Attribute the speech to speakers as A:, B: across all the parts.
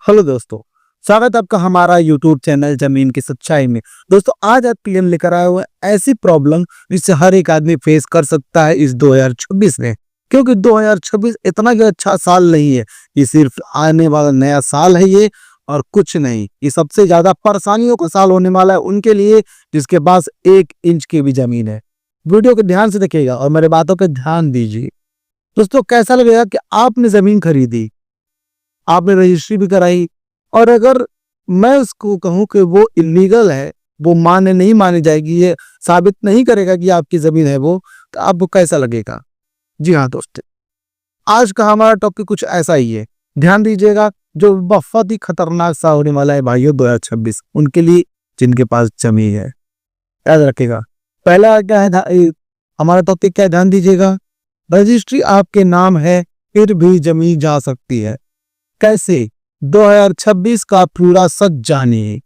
A: Hello दोस्तों, स्वागत है आपका हमारा यूट्यूब चैनल जमीन की सच्चाई में। दोस्तों आज आपके लिए हम लेकर आए हुए हैं ऐसी प्रॉब्लम जिससे हर एक आदमी फेस कर सकता है इस 2026 में। क्योंकि 2026 इतना भी अच्छा साल नहीं है, ये सिर्फ आने वाला नया साल है ये, और कुछ नहीं। ये सबसे ज्यादा परेशानियों का साल होने वाला है उनके लिए जिसके पास 1 इंच की भी जमीन है। वीडियो को ध्यान से देखिएगा और मेरे बातों पर ध्यान दीजिए। दोस्तों कैसा लगेगा कि आपने जमीन खरीदी, आपने रजिस्ट्री भी कराई, और अगर मैं उसको कहूं कि वो इलीगल है, वो मान्य नहीं मानी जाएगी, ये साबित नहीं करेगा कि आपकी जमीन है वो, तो आपको कैसा लगेगा। जी हाँ दोस्तों, आज का हमारा टॉपिक कुछ ऐसा ही है। ध्यान दीजिएगा, जो बहुत ही खतरनाक सा होने वाला है भाइयों 2026 उनके लिए जिनके पास जमीन है। याद रखिएगा, पहला क्या है हमारा टॉपिक क्या है, ध्यान दीजिएगा। रजिस्ट्री आपके नाम है फिर भी जमीन जा सकती है। कैसे? 2026 का पूरा सच जानिए।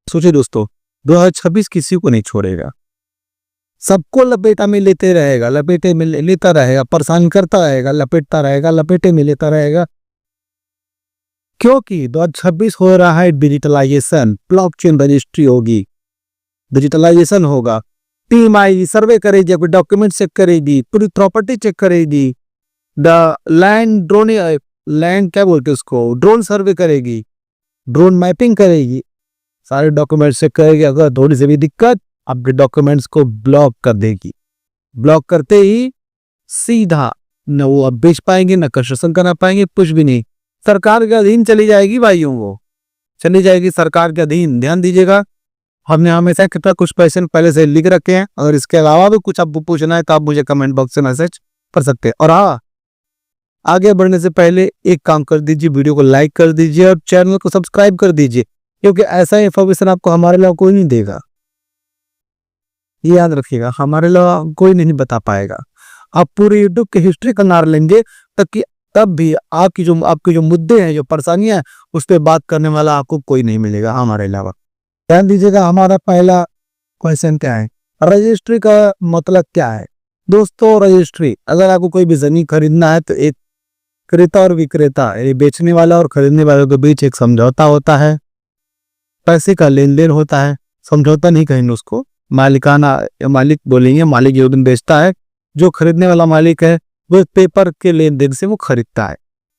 A: सोचिए दोस्तों, 2026 किसी को नहीं छोड़ेगा, सबको लपेटा में लेते रहेगा, लपेटे में लेता रहेगा, परेशान करता रहेगा, लपेटता रहेगा, लपेटे में लेता रहेगा। क्योंकि 2026 हो रहा है डिजिटलाइजेशन, ब्लॉकचेन रजिस्ट्री होगी, डिजिटलाइजेशन होगा। टीम आएगी, सर्वे करेगी, अपने डॉक्यूमेंट चेक करेगी, पूरी प्रॉपर्टी चेक करेगी, द लैंड क्या बोलते उसको, ड्रोन सर्वे करेगी, ड्रोन मैपिंग करेगी, सारे डॉक्यूमेंट्स चेक करेगी। अगर थोड़ी सी भी दिक्कत, आपके डॉक्यूमेंट्स को ब्लॉक कर देगी। ब्लॉक करते ही सीधा न वो अब बेच पाएंगे, न कंस्ट्रक्शन करना पाएंगे, कुछ भी नहीं। सरकार के अधीन चली जाएगी भाइयों, वो चली जाएगी सरकार के अधीन। ध्यान दीजिएगा, हमने हमेशा कितना कुछ क्वेश्चन पहले से लिख रखे हैं। अगर इसके अलावा भी कुछ आपको पूछना है तो आप मुझे कमेंट बॉक्स से मैसेज कर सकते हैं। और हाँ, आगे बढ़ने से पहले एक काम कर दीजिए, वीडियो को लाइक कर दीजिए और चैनल को सब्सक्राइब कर दीजिए, क्योंकि ऐसा इंफॉर्मेशन आपको हमारे अलावा कोई नहीं देगा। ये याद रखिएगा, हमारे अलावा कोई नहीं बता पाएगा। आप पूरे यूट्यूब की हिस्ट्री का नाम लेंगे तब भी आपके जो मुद्दे हैं, जो परेशानियां हैं, उस पर बात करने वाला आपको कोई नहीं मिलेगा हमारे अलावा। ध्यान दीजिएगा, हमारा पहला क्वेश्चन क्या है, रजिस्ट्री का मतलब क्या है। दोस्तों रजिस्ट्री, अगर आपको कोई भी जमीन खरीदना है तो एक क्रेता और विक्रेता, ये बेचने वाला और खरीदने वाले के बीच एक समझौता होता है, पैसे का लेन देन होता है। समझौता नहीं कहेंगे उसको, मालिकाना, मालिक बोलेंगे। मालिक जो दिन बेचता है, जो खरीदने वाला मालिक है वो पेपर के लेन देन से वो खरीदता है।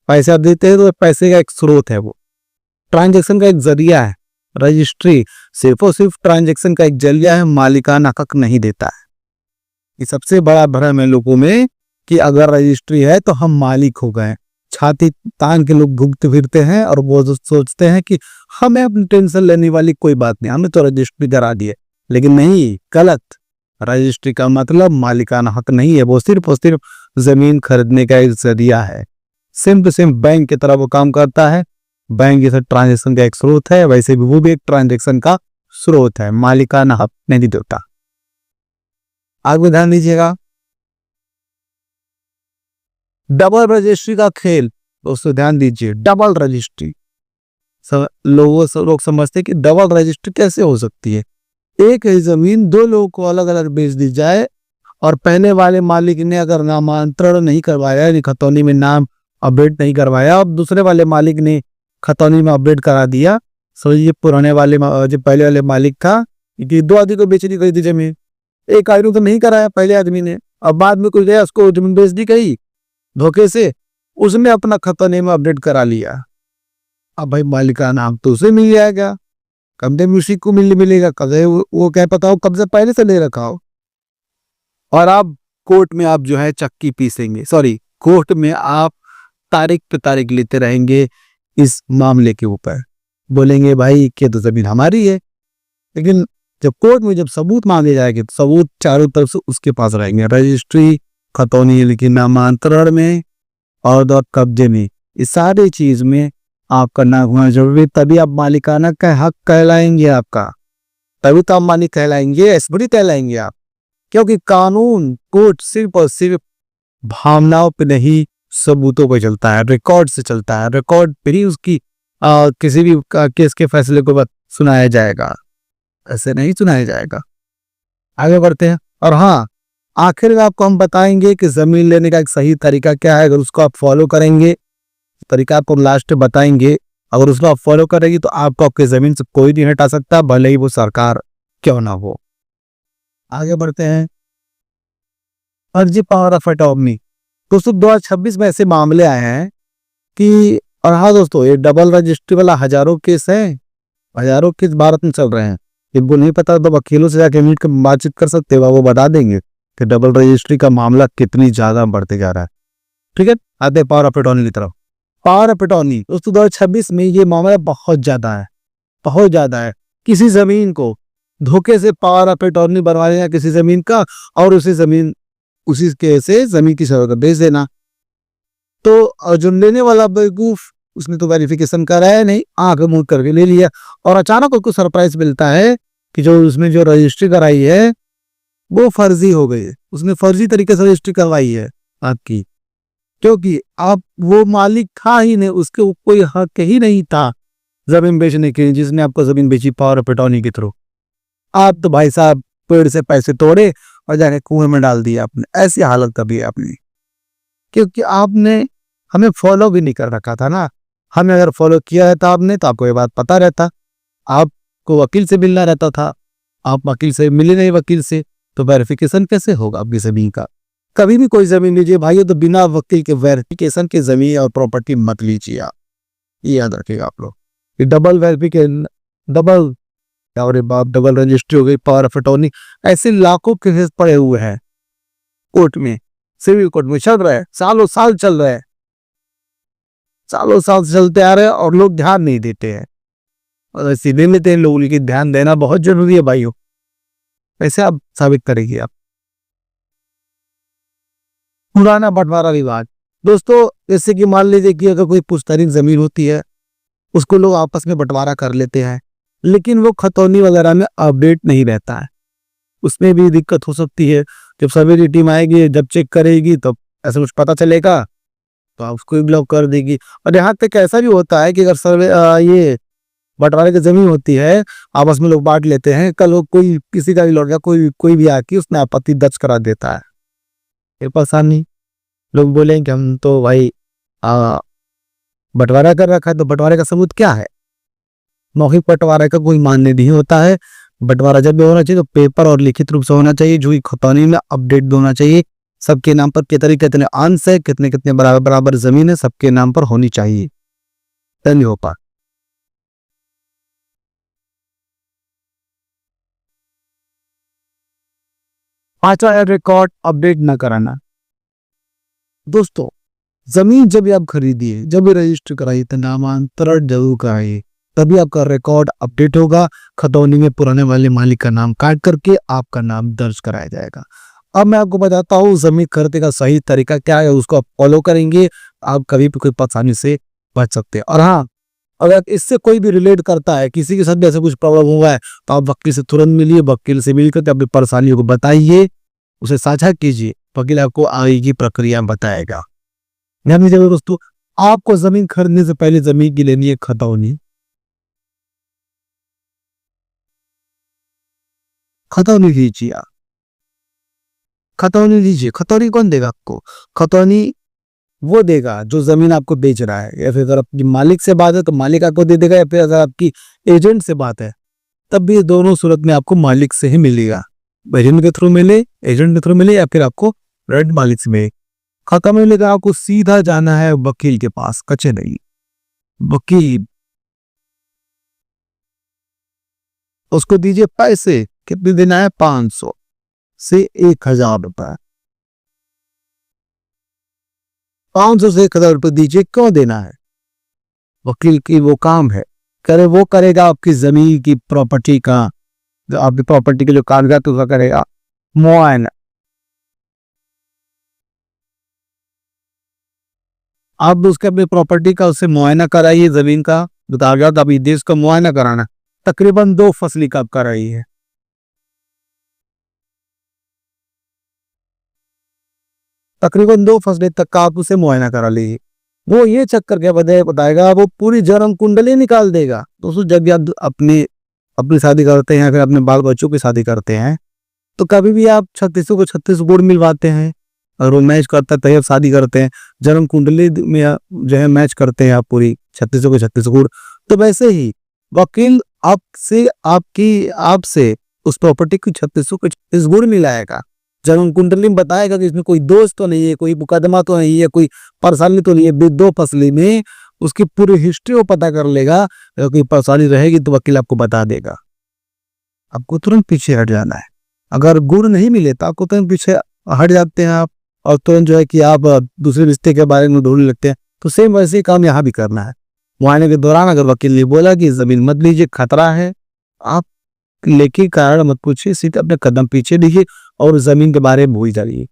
A: पैसा देते हैं तो पैसे का एक स्रोत है, वो ट्रांजेक्शन का एक जरिया है। रजिस्ट्री सिर्फ और सिर्फ ट्रांजेक्शन का एक जरिया है, मालिकाना हक नहीं देता है। ये सबसे बड़ा भ्रम है लोगों में कि अगर रजिस्ट्री है तो हम मालिक हो गए। छाती तान के लोग घूमते फिरते हैं और वो सोचते हैं कि हमें अपनी टेंशन लेने वाली कोई बात नहीं, हमने तो रजिस्ट्री करा दी है। लेकिन नहीं, गलत। रजिस्ट्री का मतलब मालिकाना हक नहीं है, वो सिर्फ और सिर्फ जमीन खरीदने का एक जरिया है। सिर्फ बैंक की तरह वो काम करता है। बैंक जैसे ट्रांजेक्शन का एक स्रोत है, वैसे भी वो भी एक ट्रांजेक्शन का स्रोत है, मालिकाना हक नहीं देता। आगे ध्यान दीजिएगा, डबल रजिस्ट्री का खेल। दोस्तों ध्यान दीजिए, डबल रजिस्ट्री, लोग समझते हैं कि डबल रजिस्ट्री कैसे हो सकती है। एक ही जमीन दो लोगों को अलग अलग बेच दी जाए, और पहले वाले मालिक ने अगर नामांतरण नहीं करवाया, यानी खतौनी में नाम अपडेट नहीं करवाया, और दूसरे वाले मालिक ने खतौनी में अपडेट करा दिया। सो ये पुराने वाले जो पहले वाले मालिक था, कि दो आदमी को बेचनी गई थी जमीन, एक आदमी तो नहीं कराया पहले आदमी ने, अब बाद में कुछ गया उसको जमीन बेच दी गई धोखे से, उसने अपना खतौनी में अपडेट करा लिया। अब भाई मालिक का नाम तो उसे मिल जाएगा, कब्जे में उसी को मिलेगा। कब्जे वो क्या पता हो कब्जे पहले से ले रखा हो। और आप कोर्ट में आप जो है चक्की पीसेंगे, सॉरी कोर्ट में आप तारीख पे तारीख लेते रहेंगे इस मामले के ऊपर, बोलेंगे भाई कि तो जमीन हमारी है। लेकिन जब कोर्ट में जब सबूत मांगे जाएंगे तो सबूत चारों तरफ से उसके पास रहेंगे। रजिस्ट्री, खतौनी, लेकिन नामांतरण में और कब्जे में, इस सारी चीज में आपका नाम होना जरूरी, तभी आप मालिकाना का हक कहलाएंगे आपका, तभी तो आप मालिक कहलाएंगे, एसबीडी कहलाएंगे आप। क्योंकि कानून, कोर्ट सिर्फ और सिर्फ भावनाओं पे नहीं, सबूतों पे चलता है, रिकॉर्ड से चलता है। रिकॉर्ड पे ही उसकी किसी भी केस के फैसले को सुनाया जाएगा, ऐसे नहीं सुनाया जाएगा। आगे बढ़ते हैं। और हाँ, आखिर में आपको हम बताएंगे कि जमीन लेने का एक सही तरीका क्या है। अगर उसको आप फॉलो करेंगे तरीका आपको लास्ट में बताएंगे। अगर उसको आप फॉलो करेंगे तो आपको आपकी जमीन से कोई नहीं हटा सकता, भले ही वो सरकार क्यों ना हो। आगे बढ़ते हैं। फर्जी पावर ऑफ अटॉर्नी। दोस्तों 2026 में ऐसे मामले आए हैं कि, और हाँ दोस्तों, ये डबल रजिस्ट्री वाला हजारों केस है, हजारों केस भारत में चल रहे हैं। इनको नहीं पता तो वकीलों से जाके मीट कर बातचीत कर सकते हो, वो बता देंगे कि डबल रजिस्ट्री का मामला कितनी ज्यादा बढ़ते जा रहा है। ठीक है, आते हैं पावर ऑफ अटॉर्नी की तरफ। पावर ऑफ अटॉर्नी दोस्तों 2026 में ये मामला बहुत ज्यादा है, बहुत ज्यादा है। किसी जमीन को धोखे से पावर ऑफ अटॉर्नी बनवा लेना किसी जमीन का, और उसी के से जमीन की शर्त बेच देना। तो जो लेने वाला बेवकूफ, उसने तो वेरिफिकेशन कराया नहीं, आंख मूंद करके ले लिया, और अचानक उसको सरप्राइज मिलता है कि जो उसने जो रजिस्ट्री कराई है वो फर्जी हो गई है। उसने फर्जी तरीके से रजिस्ट्री करवाई है आपकी, क्योंकि आप वो मालिक था ही नहीं, उसके कोई हक ही नहीं था जमीन बेचने के लिए, जिसने आपको जमीन बेची पावर ऑफ अटॉर्नी के थ्रू। आप तो भाई साहब पेड़ से पैसे तोड़े और जाके कुएं में डाल दिया आपने, ऐसी हालत कभी आपने, क्योंकि आपने हमें फॉलो भी नहीं कर रखा था ना। हमें अगर फॉलो किया है तो आपने, तो आपको ये बात पता रहता। आपको वकील से मिलना रहता था, आप वकील से मिले नहीं, वकील से तो वेरिफिकेशन कैसे होगा आपकी जमीन का। कभी भी कोई जमीन लीजिए भाइयों तो बिना वकील के वेरिफिकेशन के जमीन और प्रॉपर्टी मत लीजिए आप, ये याद रखिएगा आप लोग। डबल वेरिफिकेशन, डबल रजिस्ट्री हो गई, पावर ऑफ अटॉर्नी, ऐसे लाखों केसेस पड़े हुए हैं कोर्ट में, सिविल कोर्ट में चल रहा है, सालों साल चल रहा है, सालों साल चलते आ रहे हैं, और लोग ध्यान नहीं देते हैं, और सीधे लेते हैं लोग, लेकिन ध्यान देना बहुत जरूरी है भाइयों। कैसे आप साबित करेंगे आप। पुराना बंटवारा विवाद। दोस्तों जैसे कि मान लीजिए कि अगर कोई पुश्तैनी जमीन होती है, उसको लोग आपस में बंटवारा कर लेते हैं, लेकिन वो खतौनी वगैरह में अपडेट नहीं रहता है, उसमें भी दिक्कत हो सकती है। जब सर्वे की टीम आएगी, जब चेक करेगी, तब ऐसा कुछ पता चलेगा तो आप उसको भी ब्लॉक कर देगी। और यहाँ तक ऐसा भी होता है कि अगर सर्वे ये बंटवारे की जमीन होती है, आपस में लोग बांट लेते हैं, कल वो कोई किसी का भी लौट गया, कोई भी आके उसने आपत्ति दर्ज करा देता है, ये परेशानी। लोग बोलेंगे हम तो भाई बंटवारा कर रखा है, तो बंटवारे का सबूत क्या है। मौखिक बंटवारे का कोई मान्य नहीं होता है। बंटवारा जब भी होना चाहिए तो पेपर और लिखित रूप से होना चाहिए, जो खतौनी में अपडेट होना चाहिए। सबके नाम पर कितने कितने अंश है, कितने कितने बराबर बराबर जमीन है, सबके नाम पर होनी चाहिए, नहीं हो पा। पांचवा है रिकॉर्ड अपडेट न कराना। दोस्तों जमीन जब भी आप खरीदिए, जब भी रजिस्टर कराइए तो नामांतरण जरूर कराइए, तभी आपका रिकॉर्ड अपडेट होगा। खतौनी में पुराने वाले मालिक का नाम काट करके आपका नाम दर्ज कराया जाएगा। अब मैं आपको बताता हूँ जमीन खरीदने का सही तरीका क्या है, उसको आप फॉलो करेंगे, आप कभी भी कोई परेशानी से बच सकते हैं। और हाँ, अगर इससे कोई भी रिलेट करता है, किसी के साथ भी ऐसा कुछ प्रॉब्लम हुआ है, तो आप वकील से तुरंत मिलिए, वकील से मिलकर अपनी परेशानियों को बताइए, उसे साझा कीजिए, वकील आपको आगे की प्रक्रिया बताएगा। ध्यान दीजिएगा दोस्तों, आपको जमीन खरीदने से पहले जमीन की लेनी है खतौनी। खतौनी लीजिए, खतौनी लीजिए। खतौनी कौन देगा आपको? खतौनी वो देगा जो जमीन आपको बेच रहा है, या फिर अगर आपकी मालिक से बात है तो मालिक आपको दे देगा, या फिर अगर आपकी एजेंट से बात है तब भी दोनों सूरत में आपको मालिक से ही मिलेगा। एजेंट के थ्रू मिले, एजेंट के थ्रू मिले, या फिर आपको रेंट मालिक से मिले। खत्म होने का आपको सीधा जाना है वकील के पास, कच्चे नहीं। वकील, उसको दीजिए पैसे, कितने देना है? 500 से 1000 रुपए। 500 से 1000 रुपए दीजिए। क्यों देना है? वकील की वो काम है, करे वो करेगा आपकी जमीन की प्रॉपर्टी का, जो आपकी प्रॉपर्टी के जो कागजात उसका करेगा मुआयना। आप उसके अपनी प्रॉपर्टी का उससे मुआयना कराइए, जमीन का जो कागजात आप देश का मुआयना कराना, तकरीबन 2 फसली का आप कराइए। तकरीबन 2 फसले तक का आप उसे मुआयना करा लीजिए। वो ये चेक करके बताएगा, वो पूरी जन्म कुंडली निकाल देगा। दोस्तों जब भी आप अपनी शादी करते हैं, फिर अपने बाल बच्चों की शादी करते हैं, तो कभी भी आप 36 को 36 गुड़ मिलवाते हैं, अगर वो मैच करता है तभी आप शादी करते हैं। जन्म कुंडली में जो है मैच करते हैं आप पूरी 36 को 36 गुण। तो वैसे ही वकील आपसे आपकी आपसे उस प्रॉपर्टी की 36 को 36 गुण मिलाएगा। जन्म कुंडली में बताएगा कि इसमें कोई दोष तो नहीं है, कोई मुकदमा तो नहीं है, कोई परेशानी तो नहीं है। दो फसली में उसकी पूरी हिस्ट्री वो पता कर लेगा। अगर कोई परेशानी रहेगी तो वकील आपको बता देगा। आपको तुरंत पीछे हट जाना है। अगर गुण नहीं मिले तो आपको तुरंत पीछे हट जाते हैं आप, और तुरंत जो है कि आप दूसरे रिश्ते के बारे में ढूंढने लगते हैं। तो सेम वैसे ही काम यहाँ भी करना है। मुआयने के दौरान अगर वकील ने बोला कि जमीन मत लीजिए, खतरा है, आप लेके कारण मत पूछिए, सीधे अपने कदम पीछे लीजिए और जमीन के बारे में भूल जाइए।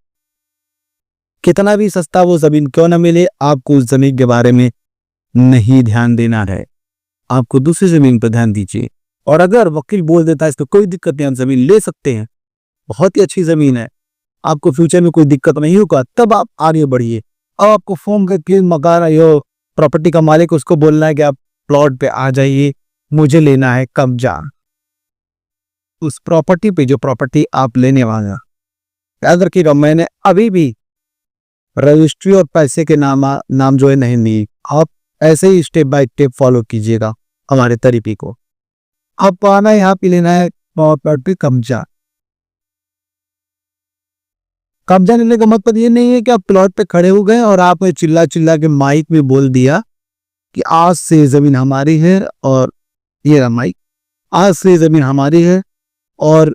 A: कितना भी सस्ता वो जमीन क्यों ना मिले, आपको उस जमीन के बारे में नहीं ध्यान देना है। आपको दूसरी जमीन पर ध्यान दीजिए। और अगर वकील बोल देता है इसको कोई दिक्कत नहीं, हम जमीन ले सकते हैं, बहुत ही अच्छी जमीन है, आपको फ्यूचर में कोई दिक्कत नहीं होगा, तब आप आगे बढ़िए। अब आपको फॉर्म करके मकान यो प्रॉपर्टी का मालिक उसको बोलना है कि आप प्लॉट पे आ जाइए, मुझे लेना है कब्जा। उस प्रॉपर्टी पे जो प्रॉपर्टी आप लेने वाला, याद रखिएगा, मैंने अभी भी रजिस्ट्री और पैसे के नाम जो है नहीं ली। आप ऐसे ही स्टेप बाय स्टेप फॉलो कीजिएगा हमारे तरीके को। आपको आना है यहाँ पे लेना है प्रॉपर्टी कब्जा। कब्जा लेने का मतलब ये नहीं है कि आप प्लॉट पे खड़े हो गए और आपने चिल्ला चिल्ला के माइक में बोल दिया कि आज से जमीन हमारी है, और ये रहा माइक, आज से जमीन हमारी है और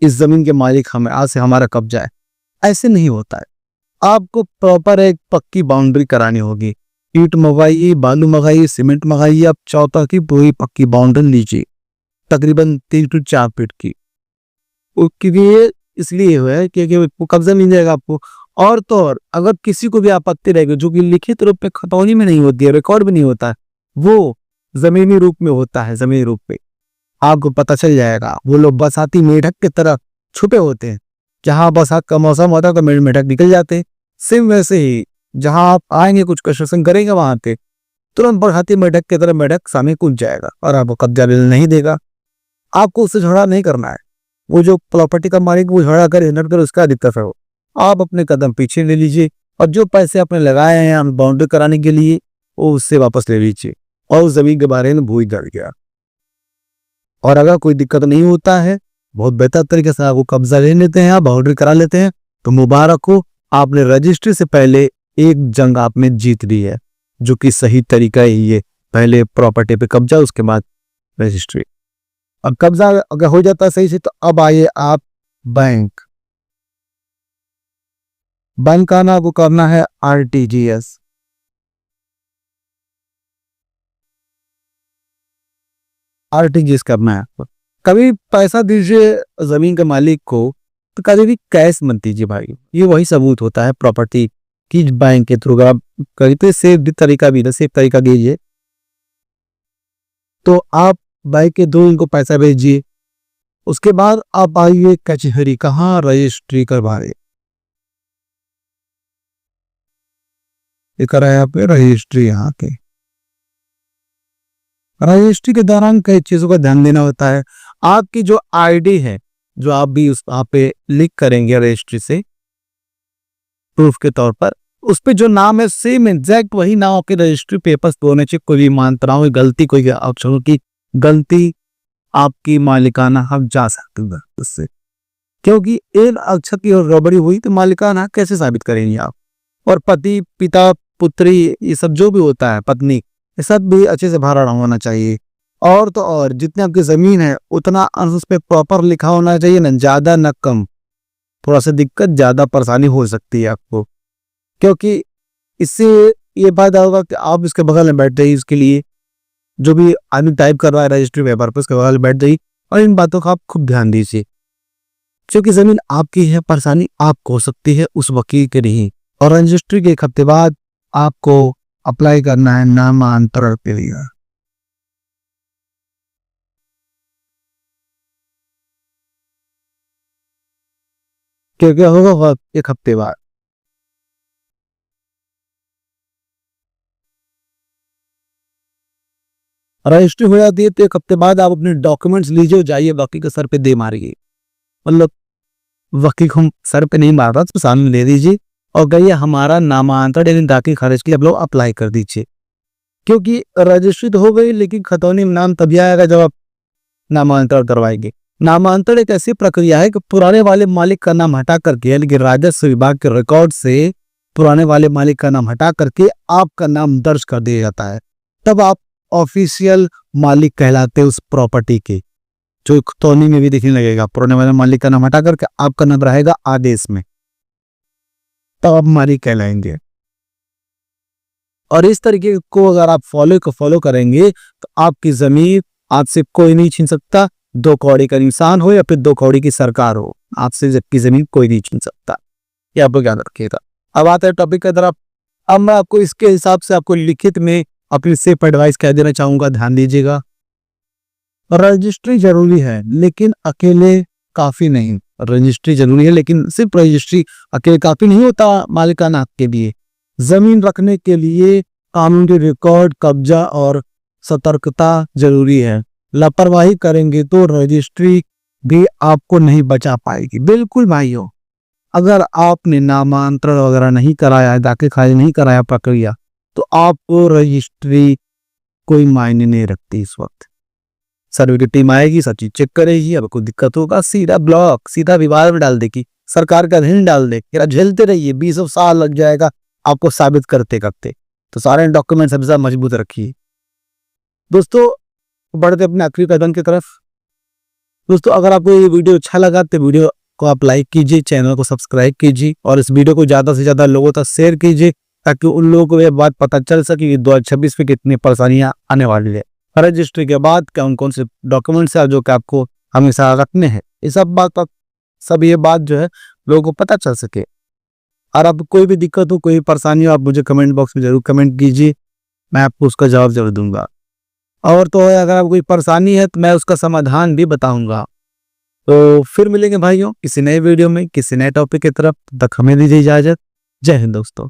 A: इस जमीन के मालिक हम, आज से हमारा कब्जा है। ऐसे नहीं होता है। आपको प्रॉपर एक पक्की बाउंड्री करानी होगी। ईंट मंगाइए, बालू मंगाइए, सीमेंट मंगाइए, आप चौथा की पूरी पक्की बाउंड्री लीजिए, तकरीबन 3 to 4 फीट की। क्योंकि इसलिए है क्योंकि वो कब्जा मिल जाएगा आपको। और तो और अगर किसी को भी आपत्ति रहेगी, जो कि लिखित रूप में खतौनी में नहीं होती है, रिकॉर्ड भी नहीं होता है, वो जमीनी रूप में होता है। जमीनी रूप पे आपको पता चल जाएगा। वो लोग बरसाती मेढक की तरह छुपे होते हैं। जहां बरसात का मौसम होता है तो मेढक निकल जाते हैं। सेम वैसे ही जहां आप आएंगे, कुछ कंस्ट्रक्शन करेंगे, वहां पे तुरंत बरसाती मेढक की तरह मेढक सामने कूद जाएगा और आपको कब्जा नहीं देगा। आपको उससे झगड़ा नहीं करना है। वो जो प्रॉपर्टी का मालिक वो झगड़ा करे हिन्नट कर, उसका दिक्कत है। वो आप अपने कदम पीछे ले लीजिए और जो पैसे आपने लगाए हैं बाउंड्री कराने के लिए, वो उससे वापस ले लीजिए और उस जमीन के बारे में भूल गया। और अगर कोई दिक्कत नहीं होता है, बहुत बेहतर तरीके से आपको कब्जा ले लेते हैं, आप बाउंड्री करा लेते हैं, तो मुबारक हो, आपने रजिस्ट्री से पहले एक जंग आपने जीत ली है, जो कि सही तरीका ही है। पहले प्रॉपर्टी पे कब्जा, उसके बाद रजिस्ट्री। अब कब्जा अगर हो जाता है सही से, तो अब आइए आप बैंक का ना आपको करना है RTGS। RTGS करना है आपको। कभी पैसा दीजिए जमीन के मालिक को तो कभी भी कैश मत दीजिए भाई। ये वही सबूत होता है प्रॉपर्टी की। बैंक के थ्रू आप करते सेफ तरीका भी, सेफ तरीका दीजिए। तो आप बैंक के थ्रू इनको पैसा भेजिए। उसके बाद आप आइए कचहरी, कहाँ, रजिस्ट्री करवाए। ये कराया पे रजिस्ट्री। यहाँ के रजिस्ट्री के दौरान कई चीजों का ध्यान देना होता है। आपकी जो आईडी है, जो आप भी उस वहां पे लिख करेंगे रजिस्ट्री से प्रूफ के तौर पर, उस पे जो नाम है सेम एग्जैक्ट वही नाम आपके रजिस्ट्री पेपर्स पे होने चाहिए। कोई भी मात्राओं गलती, कोई अक्षरों की गलती आपकी मालिकाना हक जा सकती है उससे, क्योंकि एक अक्षर की गड़बड़ी हुई तो मालिकाना हक कैसे साबित करेंगे आप। और पति, पिता, पुत्री, ये सब जो भी होता है, पत्नी, ये सब भी अच्छे से भरा होना चाहिए। और तो और जितनी आपकी जमीन है उतना उस पे प्रॉपर लिखा होना चाहिए, न ज्यादा न कम। थोड़ा सा दिक्कत, ज्यादा परेशानी हो सकती है आपको, क्योंकि इससे ये फायदा होगा कि आप इसके बगल में बैठ जाइए। इसके लिए जो भी आदमी टाइप कर रहा है रजिस्ट्री पेपर पर, उसके बगल में बैठ जाइए और इन बातों का आप खूब ध्यान दीजिए, क्योंकि जमीन आपकी है, परेशानी आपको हो सकती है, उस वकील के नहीं। और रजिस्ट्री के 1 हफ्ते बाद आपको अप्लाई करना है नामांतरण के लिए। क्या होगा 1 हफ्ते बाद? रजिस्ट्री हो जाती है तो 1 हफ्ते बाद आप अपने डॉक्यूमेंट्स लीजिए, जाइए वकील के सर पे दे मारिए। मतलब वकील को सर पे नहीं मार रहा, तो सामने ले दीजिए और कहिए हमारा नामांतरण यानी दाखिल खारिज के लिए आप लोग अप्लाई कर दीजिए, क्योंकि रजिस्ट्री तो हो गई लेकिन खतौनी में नाम तभी आएगा जब आप नामांतरण करवाएंगे। नामांतरण एक ऐसी प्रक्रिया है कि पुराने वाले मालिक का नाम हटा करके, यानी कि राजस्व विभाग के रिकॉर्ड से पुराने वाले मालिक का नाम हटा करके आपका नाम दर्ज कर दिया जाता है, तब आप ऑफिशियल मालिक कहलाते उस प्रॉपर्टी के, जो खतौनी में भी दिखने लगेगा। पुराने वाले मालिक का नाम हटा करके आपका नाम रहेगा आदेश में, तब आप मालिक कहलाएंगे। और इस तरीके को अगर आप फॉलो करेंगे तो आपकी जमीन आपसे कोई नहीं छीन सकता, 2 कौड़ी का इंसान हो या फिर 2 कौड़ी की सरकार हो, आपसे आपकी जमीन कोई नहीं छीन सकता। ये आप लोग याद रखिएगा। अब आता है टॉपिक की तरफ। अब मैं आपको इसके हिसाब से आपको लिखित में अपनी सेफ एडवाइस कह देना चाहूंगा, ध्यान दीजिएगा। रजिस्ट्री जरूरी है लेकिन अकेले काफी नहीं। रजिस्ट्री जरूरी है लेकिन सिर्फ रजिस्ट्री अकेले काफी नहीं होता मालिकाना हक के लिए। जमीन रखने के लिए कानूनी रिकॉर्ड, कब्जा और सतर्कता जरूरी है। लापरवाही करेंगे तो रजिस्ट्री भी आपको नहीं बचा पाएगी। बिल्कुल भाइयों, अगर आपने नामांतरण वगैरह नहीं कराया है, दाखिल खारिज नहीं कराया प्रक्रिया, तो आपको रजिस्ट्री कोई मायने नहीं रखती। इस वक्त सर्वे की टीम आएगी, सब चीज चेक करेगी, अब कोई दिक्कत होगा सीधा ब्लॉक, सीधा विवाद में डाल देगी, सरकार का अधीन डाल दे, झेलते रहिए, 20 साल लग जाएगा आपको साबित करते करते। तो सारे डॉक्यूमेंट्स हमेशा मजबूत रखिए। दोस्तों बढ़ते अपने आखिरी कदम की तरफ। दोस्तों अगर आपको ये वीडियो अच्छा लगा तो वीडियो को आप लाइक कीजिए, चैनल को सब्सक्राइब कीजिए और इस वीडियो को ज्यादा से ज्यादा लोगों तक शेयर कीजिए, ताकि उन लोगों को ये बात पता चल सके कि 2026 में कितनी परेशानियां आने वाली है। रजिस्ट्री के बाद कौन कौन से डॉक्यूमेंट्स है जो कि आपको हमेशा रखने हैं, ये ये बात जो है लोगों को पता चल सके। और अब कोई भी दिक्कत हो, कोई परेशानी हो, आप मुझे कमेंट बॉक्स में जरूर कमेंट कीजिए, मैं आपको उसका जवाब जरूर दूंगा। और तो अगर आपको कोई परेशानी है तो मैं उसका समाधान भी बताऊंगा। तो फिर मिलेंगे भाइयों किसी नए वीडियो में, किसी नए टॉपिक की तरफ। तब तक हमें दीजिए इजाजत। जय हिंद दोस्तों।